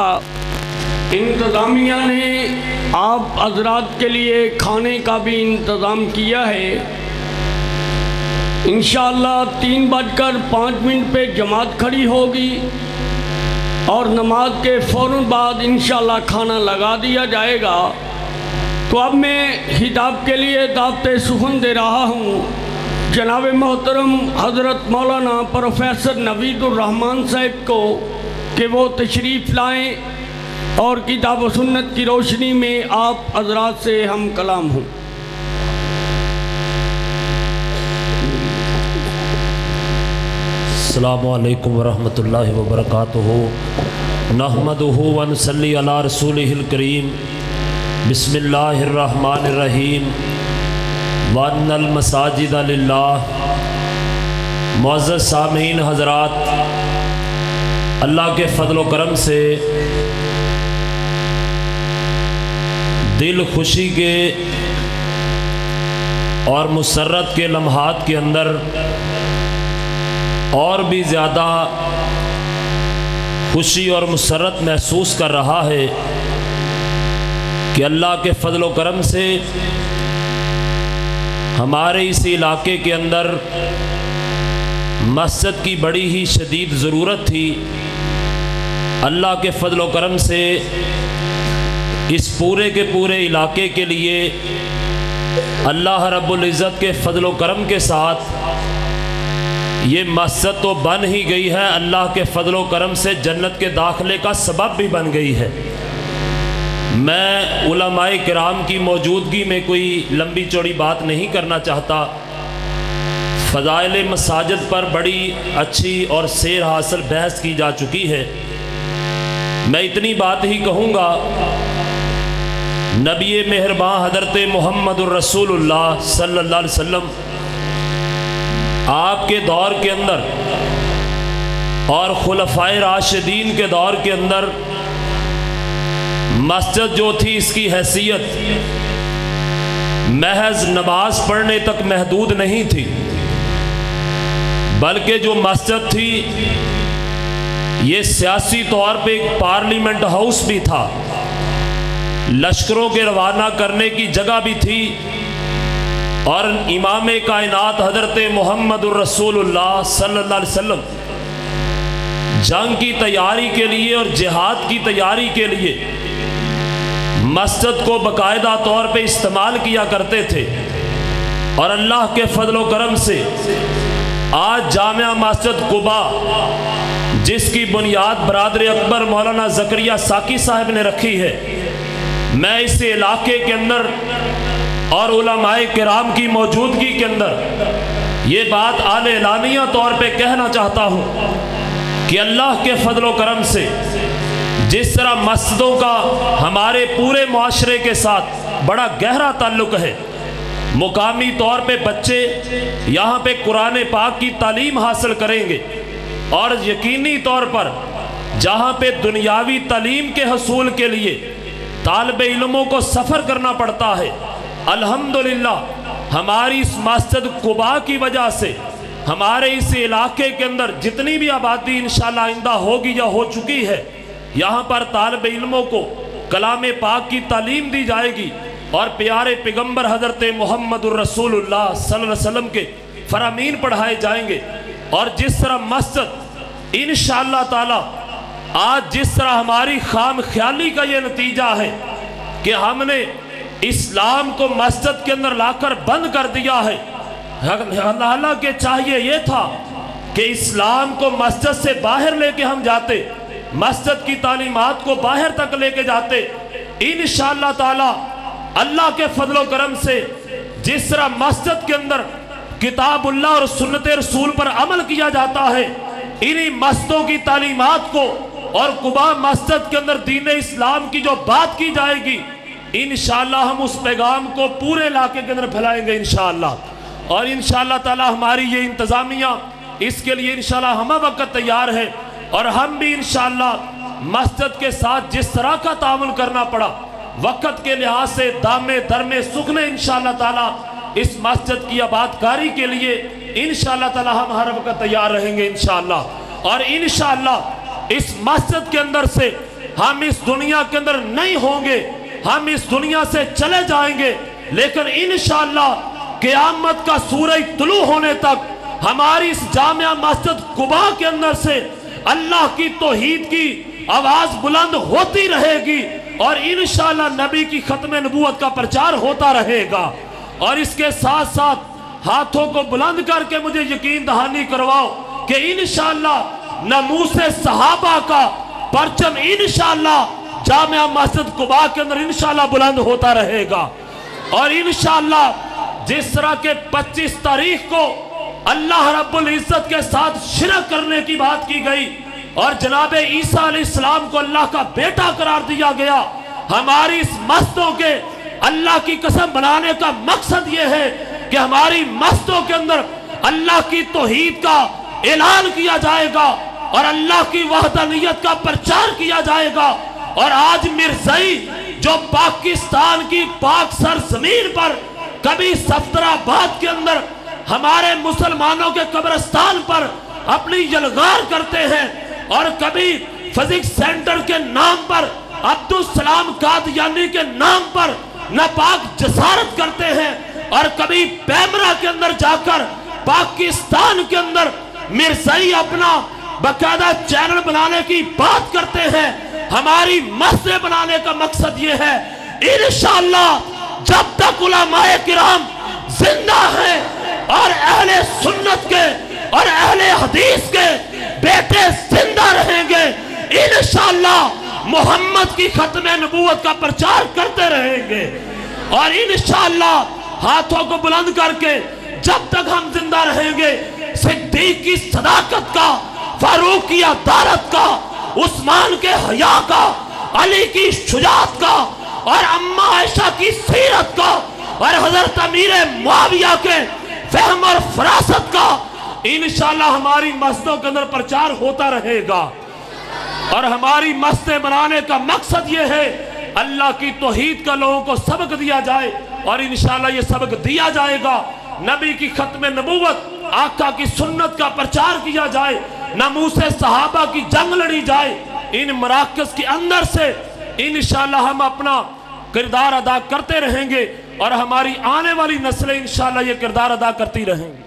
انتظامیہ نے آپ حضرات کے لیے کھانے کا بھی انتظام کیا ہے۔ انشاءاللہ 3:05 پہ جماعت کھڑی ہوگی اور نماز کے فوراً بعد انشاءاللہ کھانا لگا دیا جائے گا۔ تو اب میں خطاب کے لیے دعوت سخن دے رہا ہوں جناب محترم حضرت مولانا پروفیسر نوید الرحمن صاحب کو کہ وہ تشریف لائیں اور کتاب و سنت کی روشنی میں آپ حضرات سے ہم کلام ہوں۔ السلام علیکم ورحمۃ اللہ وبرکاتہ۔ نحمدہ ونصلی علی رسولہ الکریم۔ بسم اللہ الرحمن الرحیم۔ وَأَنَّ الْمَسَاجِدَ لِلَّهِ۔ معزز سامعین حضرات، اللہ کے فضل و کرم سے دل خوشی کے اور مسرت کے لمحات کے اندر اور بھی زیادہ خوشی اور مسرت محسوس کر رہا ہے کہ اللہ کے فضل و کرم سے ہمارے اس علاقے کے اندر مسجد کی بڑی ہی شدید ضرورت تھی۔ اللہ کے فضل و کرم سے اس پورے کے پورے علاقے کے لیے اللہ رب العزت کے فضل و کرم کے ساتھ یہ مسجد تو بن ہی گئی ہے، اللہ کے فضل و کرم سے جنت کے داخلے کا سبب بھی بن گئی ہے۔ میں علماء کرام کی موجودگی میں کوئی لمبی چوڑی بات نہیں کرنا چاہتا۔ فضائل مساجد پر بڑی اچھی اور سیر حاصل بحث کی جا چکی ہے۔ میں اتنی بات ہی کہوں گا، نبی مہربان حضرت محمد الرسول اللہ صلی اللہ علیہ وسلم آپ کے دور کے اندر اور خلفائے راشدین کے دور کے اندر مسجد جو تھی اس کی حیثیت محض نماز پڑھنے تک محدود نہیں تھی، بلکہ جو مسجد تھی یہ سیاسی طور پہ ایک پارلیمنٹ ہاؤس بھی تھا، لشکروں کے روانہ کرنے کی جگہ بھی تھی، اور امام کائنات حضرت محمد الرسول اللہ صلی اللہ علیہ وسلم جنگ کی تیاری کے لیے اور جہاد کی تیاری کے لیے مسجد کو باقاعدہ طور پہ استعمال کیا کرتے تھے۔ اور اللہ کے فضل و کرم سے آج جامعہ مسجد قباء جس کی بنیاد برادر اکبر مولانا زکریا ساکی صاحب نے رکھی ہے، میں اس علاقے کے اندر اور علماء کرام کی موجودگی کے اندر یہ بات اعلانیہ طور پہ کہنا چاہتا ہوں کہ اللہ کے فضل و کرم سے جس طرح مسجدوں کا ہمارے پورے معاشرے کے ساتھ بڑا گہرا تعلق ہے، مقامی طور پہ بچے یہاں پہ قرآن پاک کی تعلیم حاصل کریں گے، اور یقینی طور پر جہاں پہ دنیاوی تعلیم کے حصول کے لیے طالب علموں کو سفر کرنا پڑتا ہے، الحمدللہ ہماری اس مسجد قباء کی وجہ سے ہمارے اس علاقے کے اندر جتنی بھی آبادی انشاءاللہ آئندہ ہوگی یا ہو چکی ہے، یہاں پر طالب علموں کو کلام پاک کی تعلیم دی جائے گی، اور پیارے پیغمبر حضرت محمد الرسول اللہ صلی اللہ علیہ وسلم کے فرامین پڑھائے جائیں گے۔ اور جس طرح مسجد انشاءاللہ تعالی آج جس طرح ہماری خام خیالی کا یہ نتیجہ ہے کہ ہم نے اسلام کو مسجد کے اندر لا کر بند کر دیا ہے، حالانکہ چاہیے یہ تھا کہ اسلام کو مسجد سے باہر لے کے ہم جاتے، مسجد کی تعلیمات کو باہر تک لے کے جاتے۔ انشاءاللہ تعالی اللہ کے فضل و کرم سے جس طرح مسجد کے اندر کتاب اللہ اور سنت رسول پر عمل کیا جاتا ہے، انہی مسجدوں کی تعلیمات کو اور قباء مسجد کے اندر دین اسلام کی جو بات کی جائے گی، انشاءاللہ ہم اس پیغام کو پورے علاقے کے اندر پھیلائیں گے انشاءاللہ۔ اور انشاءاللہ تعالی ہماری یہ انتظامیہ اس کے لیے انشاءاللہ ہمہ وقت تیار ہے، اور ہم بھی انشاءاللہ مسجد کے ساتھ جس طرح کا تعامل کرنا پڑا وقت کے لحاظ سے دامے درمے سکھنے انشاءاللہ تعالی اس مسجد کی آباد کاری کے لیے انشاءاللہ تعالی ہم ہر وقت تیار رہیں گے انشاءاللہ۔ اور انشاءاللہ اس مسجد کے اندر سے ہم اس دنیا کے اندر نہیں ہوں گے، ہم اس دنیا سے چلے جائیں گے، لیکن انشاءاللہ قیامت کا سورج طلوع ہونے تک ہماری اس جامعہ مسجد قباء کے اندر سے اللہ کی توحید کی آواز بلند ہوتی رہے گی، اور انشاءاللہ نبی کی ختم نبوت کا پرچار ہوتا رہے گا۔ اور اس کے ساتھ ساتھ ہاتھوں کو بلند کر کے مجھے یقین دہانی کرواؤ کہ انشاءاللہ ناموس صحابہ کا پرچم انشاءاللہ جامعہ مسجد قباء کے اندر انشاءاللہ بلند ہوتا رہے گا۔ اور انشاءاللہ جس طرح کے 25 تاریخ کو اللہ رب العزت کے ساتھ شرک کرنے کی بات کی گئی اور جناب عیسیٰ علیہ السلام کو اللہ کا بیٹا قرار دیا گیا، ہماری اس مسجدوں کے اللہ کی قسم بنانے کا مقصد یہ ہے کہ ہماری مسجدوں کے اندر اللہ کی توحید کا اعلان کیا جائے گا اور اللہ کی وحدانیت کا پرچار کیا جائے گا۔ اور آج مرزائی جو پاکستان کی پاک سرزمین پر کبھی صفدرآباد کے اندر ہمارے مسلمانوں کے قبرستان پر اپنی یلغار کرتے ہیں، اور کبھی فزکس سینٹر کے نام پر عبدالسلام قادیانی کے نام پر ناپاک جسارت کرتے ہیں، اور کبھی پیمرا کے اندر جا کر پاکستان کے اندر مرزائی اپنا باقاعدہ چینل بنانے کی بات کرتے ہیں۔ ہماری مسجد بنانے کا مقصد یہ ہے انشاءاللہ جب تک علماء کرام زندہ ہیں اور اہل سنت کے اور اہل حدیث کے بیٹے زندہ رہیں گے، انشاءاللہ محمد کی ختم نبوت کا پرچار کرتے رہیں گے۔ اور انشاءاللہ ہاتھوں کو بلند کر کے جب تک ہم زندہ رہیں گے صدیق کی صداقت کا، فاروق کی عدالت کا، عثمان کے حیا کا، علی کی شجاعت کا، اور اماں عائشہ کی سیرت کا، اور حضرت امیر معاویہ کے فہم اور فراست کا انشاءاللہ ہماری مسجدوں کے اندر پرچار ہوتا رہے گا۔ اور ہماری مسجدیں بنانے کا مقصد یہ ہے اللہ کی توحید کا لوگوں کو سبق دیا جائے، اور انشاءاللہ یہ سبق دیا جائے گا۔ نبی کی ختم نبوت، آقا کی سنت کا پرچار کیا جائے، ناموس صحابہ کی جنگ لڑی جائے۔ ان مراکز کے اندر سے انشاءاللہ ہم اپنا کردار ادا کرتے رہیں گے، اور ہماری آنے والی نسلیں انشاءاللہ یہ کردار ادا کرتی رہیں گی۔